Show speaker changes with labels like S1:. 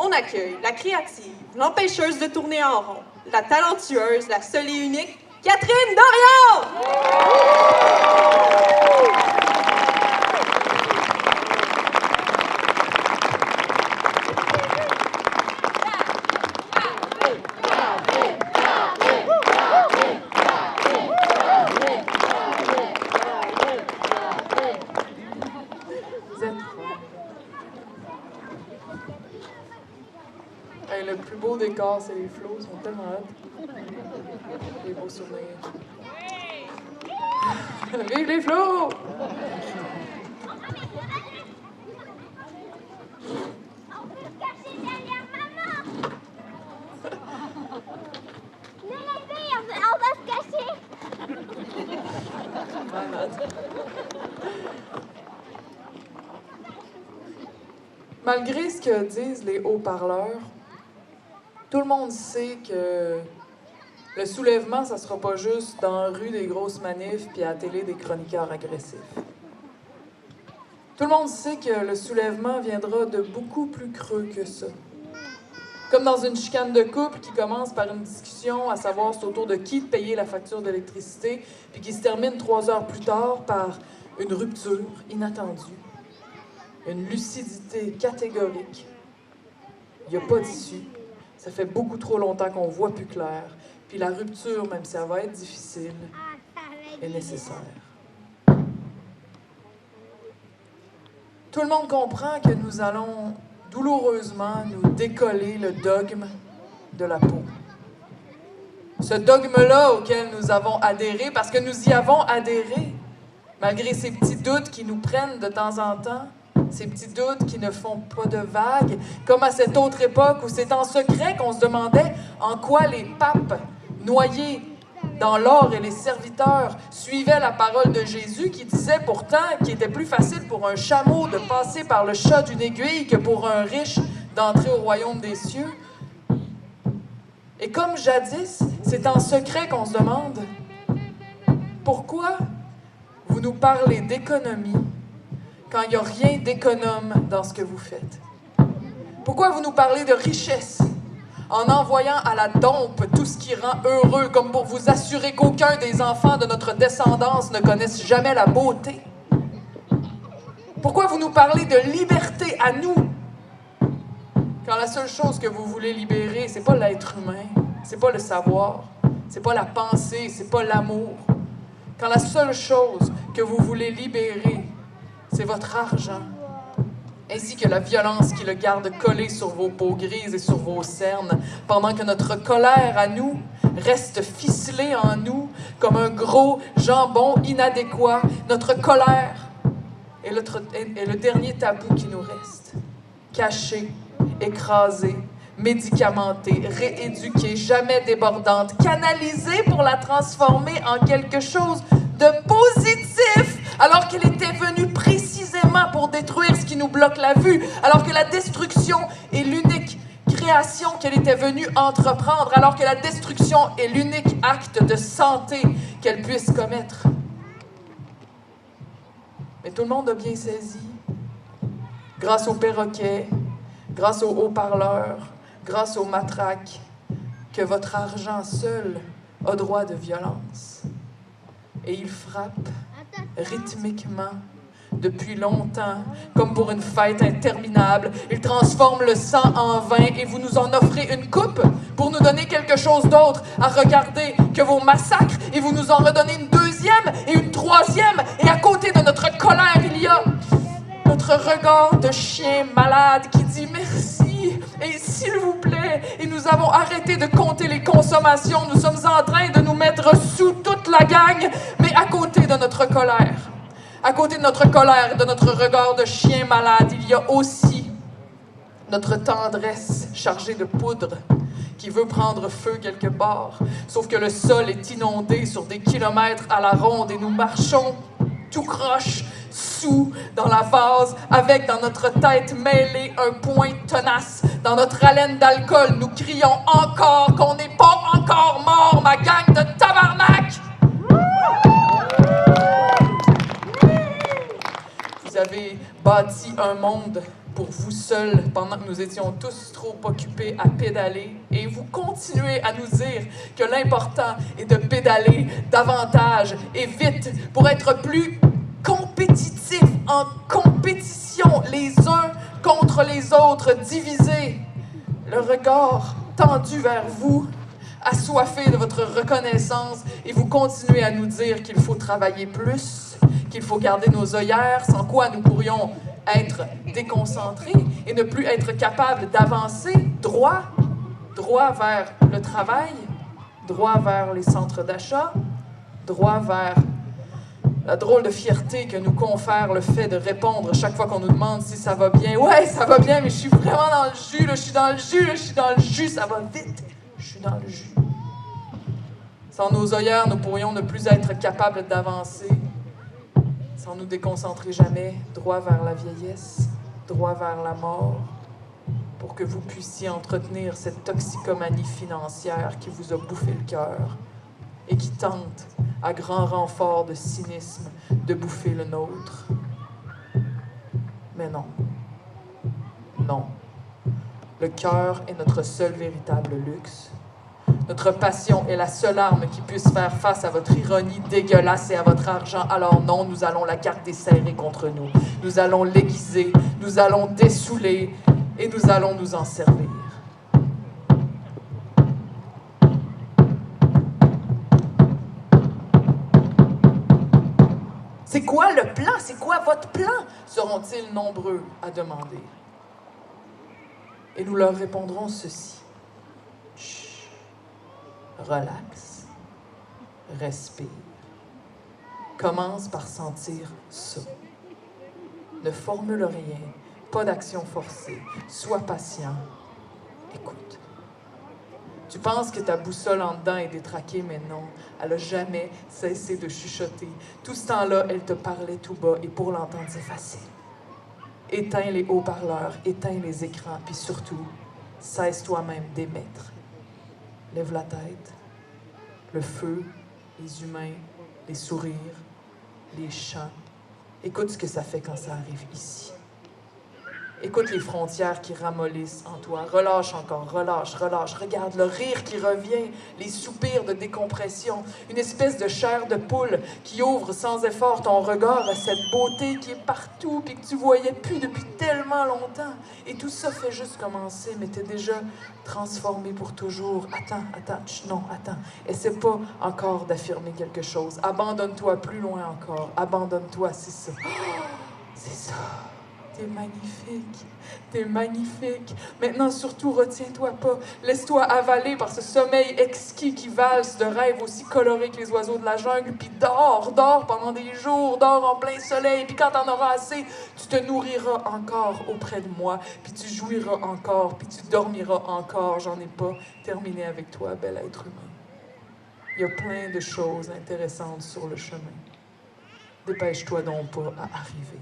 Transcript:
S1: on accueille la créative, l'empêcheuse de tourner en rond, la talentueuse, la seule et unique, Catherine Dorion!
S2: Hey, le plus beau décor, c'est les flots, ils sont tellement hot. Des beaux souvenirs. Vive les flots! Malgré ce que disent les haut-parleurs, tout le monde sait que le soulèvement, ça sera pas juste dans la rue des grosses manifs puis à la télé des chroniqueurs agressifs. Tout le monde sait que le soulèvement viendra de beaucoup plus creux que ça. Comme dans une chicane de couple qui commence par une discussion à savoir c'est autour de qui de payer la facture d'électricité, puis qui se termine 3 heures plus tard par une rupture inattendue, une lucidité catégorique. Il n'y a pas d'issue. Ça fait beaucoup trop longtemps qu'on voit plus clair. Puis la rupture, même si elle va être difficile, est nécessaire. Tout le monde comprend que nous allons douloureusement nous décoller le dogme de la peau. Ce dogme-là auquel nous avons adhéré, parce que nous y avons adhéré, malgré ces petits doutes qui nous prennent de temps en temps, ces petits doutes qui ne font pas de vagues, comme à cette autre époque où c'est en secret qu'on se demandait en quoi les papes, noyés dans l'or et les serviteurs, suivaient la parole de Jésus qui disait pourtant qu'il était plus facile pour un chameau de passer par le chat d'une aiguille que pour un riche d'entrer au royaume des cieux. Et comme jadis, c'est en secret qu'on se demande pourquoi vous nous parlez d'économie quand il n'y a rien d'économe dans ce que vous faites? Pourquoi vous nous parlez de richesse en envoyant à la dompe tout ce qui rend heureux, comme pour vous assurer qu'aucun des enfants de notre descendance ne connaisse jamais la beauté? Pourquoi vous nous parlez de liberté à nous quand la seule chose que vous voulez libérer, c'est pas l'être humain, c'est pas le savoir, c'est pas la pensée, c'est pas l'amour? Quand la seule chose que vous voulez libérer, c'est votre argent, ainsi que la violence qui le garde collé sur vos peaux grises et sur vos cernes, pendant que notre colère à nous reste ficelée en nous comme un gros jambon inadéquat. Notre colère est le dernier tabou qui nous reste. Caché, écrasé, médicamentée, rééduquée, jamais débordante, canalisée pour la transformer en quelque chose de positif, alors qu'elle était venue précisément pour détruire ce qui nous bloque la vue, alors que la destruction est l'unique création qu'elle était venue entreprendre, alors que la destruction est l'unique acte de santé qu'elle puisse commettre. Mais tout le monde a bien saisi, grâce aux perroquets, grâce aux haut-parleurs, grâce aux matraques, que votre argent seul a droit de violence. Et il frappe rythmiquement depuis longtemps, comme pour une fête interminable. Il transforme le sang en vin et vous nous en offrez une coupe pour nous donner quelque chose d'autre à regarder que vos massacres, et vous nous en redonnez une deuxième et une troisième. Et à côté de notre colère, il y a notre regard de chien malade qui dit merci et s'il vous plaît. Et nous avons arrêté de compter les consommations. Nous sommes en train de nous mettre sous toute la gang, mais à côté de notre colère. À côté de notre colère et de notre regard de chien malade, il y a aussi notre tendresse chargée de poudre qui veut prendre feu quelque part. Sauf que le sol est inondé sur des kilomètres à la ronde et nous marchons tout croche, sous, dans la vase, avec dans notre tête mêlée un point tenace. Dans notre haleine d'alcool, nous crions encore qu'on n'est pas encore mort, ma gang de tabarnak! Vous avez bâti un monde pour vous seuls pendant que nous étions tous trop occupés à pédaler et vous continuez à nous dire que l'important est de pédaler davantage et vite pour être plus compétitifs en compétition les uns contre les autres, divisés, le regard tendu vers vous, assoiffés de votre reconnaissance et vous continuez à nous dire qu'il faut travailler plus, qu'il faut garder nos œillères, sans quoi nous pourrions être déconcentrés et ne plus être capables d'avancer droit vers le travail, droit vers les centres d'achat, droit vers la drôle de fierté que nous confère le fait de répondre chaque fois qu'on nous demande si ça va bien. Ouais, ça va bien, mais je suis vraiment dans le jus, là, je suis dans le jus, là, je suis dans le jus, ça va vite, je suis dans le jus. Sans nos œillères, nous pourrions ne plus être capables d'avancer, sans nous déconcentrer jamais, droit vers la vieillesse, droit vers la mort, pour que vous puissiez entretenir cette toxicomanie financière qui vous a bouffé le cœur et qui tente, à grand renfort de cynisme, de bouffer le nôtre. Mais non. Non. Le cœur est notre seul véritable luxe. Notre passion est la seule arme qui puisse faire face à votre ironie dégueulasse et à votre argent. Alors non, nous allons la garder serrée contre nous. Nous allons l'aiguiser, nous allons dessouler et nous allons nous en servir. C'est quoi le plan? C'est quoi votre plan? Seront-ils nombreux à demander? Et nous leur répondrons ceci. Chut. Relax. Respire. Commence par sentir ça. Ne formule rien. Pas d'action forcée. Sois patient. Écoute. Tu penses que ta boussole en dedans est détraquée, mais non. Elle n'a jamais cessé de chuchoter. Tout ce temps-là, elle te parlait tout bas, et pour l'entendre, c'est facile. Éteins les haut-parleurs, éteins les écrans, puis surtout, cesse toi-même d'émettre. Lève la tête. Le feu, les humains, les sourires, les chants. Écoute ce que ça fait quand ça arrive ici. Écoute les frontières qui ramollissent en toi. Relâche encore, relâche, relâche. Regarde le rire qui revient, les soupirs de décompression. Une espèce de chair de poule qui ouvre sans effort ton regard à cette beauté qui est partout puis que tu voyais plus depuis tellement longtemps. Et tout ça fait juste commencer, mais t'es déjà transformé pour toujours. Attends, non, attends. Essaie pas encore d'affirmer quelque chose. Abandonne-toi plus loin encore. Abandonne-toi, c'est ça. C'est ça. T'es magnifique, t'es magnifique. Maintenant, surtout, retiens-toi pas. Laisse-toi avaler par ce sommeil exquis qui valse de rêves aussi colorés que les oiseaux de la jungle. Puis dors pendant des jours, dors en plein soleil. Puis quand t'en auras assez, tu te nourriras encore auprès de moi. Puis tu jouiras encore, puis tu dormiras encore. J'en ai pas terminé avec toi, bel être humain. Il y a plein de choses intéressantes sur le chemin. Dépêche-toi donc pas à arriver.